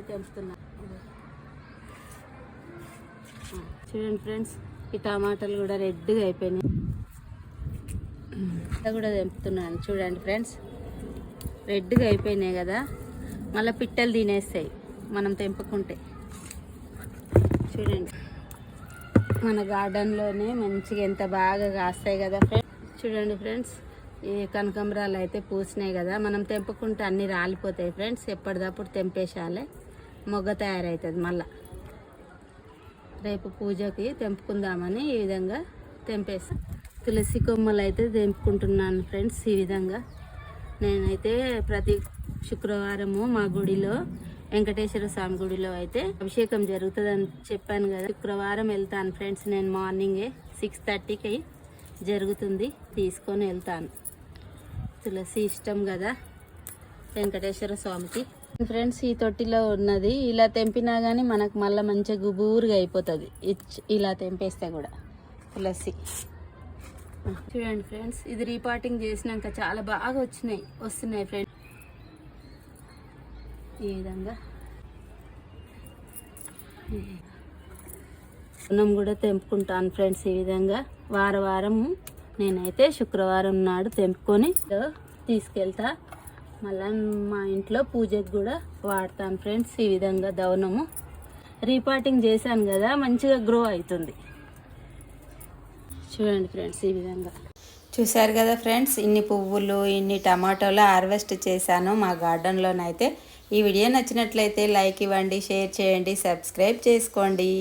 తెంపుతున్నా. చూడండి ఫ్రెండ్స్, ఈ టమాటాలు కూడా రెడ్గా అయిపోయినాయి. ఇలా కూడా తెంపుతున్నాను. చూడండి ఫ్రెండ్స్, రెడ్గా అయిపోయినాయి కదా, మళ్ళీ పిట్టలు తినేస్తాయి మనం తెంపుకుంటే. చూడండి, మన గార్డెన్లోనే మంచిగా ఎంత బాగా కాస్తాయి కదా ఫ్రెండ్స్. చూడండి ఫ్రెండ్స్, ఈ కనకాంబరాలు అయితే పూసినాయి కదా, మనం తెంపుకుంటే అన్నీ రాలిపోతాయి ఫ్రెండ్స్. ఎప్పటిదప్పుడు తెంపేసాలే, మొగ్గ తయారవుతుంది. మళ్ళా రేపు పూజకి తెంపుకుందామని ఈ విధంగా తెంపేస్తాను. తులసి కొమ్మలు అయితే తెంపుకుంటున్నాను ఫ్రెండ్స్. ఈ విధంగా నేనైతే ప్రతి శుక్రవారము మా గుడిలో, వెంకటేశ్వర స్వామి గుడిలో అయితే అభిషేకం జరుగుతుందని చెప్పాను కదా. శుక్రవారం వెళ్తాను ఫ్రెండ్స్. నేను మార్నింగే 6:30కి జరుగుతుంది, తీసుకొని వెళ్తాను. తులసి ఇష్టం కదా వెంకటేశ్వర స్వామికి. ఫ్రెండ్స్, ఈ తొట్టిలో ఉన్నది ఇలా తెంపినా కానీ మనకు మళ్ళీ మంచిగా గుబూరుగా అయిపోతుంది ఇలా తెంపేస్తే కూడా తులసి. చూడండి ఫ్రెండ్స్, ఇది రీపాటింగ్ చేసినాక చాలా బాగా వస్తున్నాయి ఫ్రెండ్స్. ఈ విధంగా అన్నం కూడా తెంపుకుంటాను ఫ్రెండ్స్. ఈ విధంగా వారం నేనైతే శుక్రవారం నాడు తెంపుకొని తీసుకెళ్తా. మళ్ళీ మా ఇంట్లో పూజకు కూడా వాడతాను ఫ్రెండ్స్. ఈ విధంగా దవనము రీపాటింగ్ చేశాను కదా, మంచిగా గ్రో అవుతుంది. చూడండి ఫ్రెండ్స్, ఈ విధంగా చూశారు కదా ఫ్రెండ్స్, ఇన్ని పువ్వులు, ఇన్ని టమాటోలు హార్వెస్ట్ చేశాను మా గార్డెన్లోనైతే. ఈ వీడియో నచ్చినట్లయితే లైక్ ఇవ్వండి, షేర్ చేయండి, సబ్స్క్రైబ్ చేసుకోండి.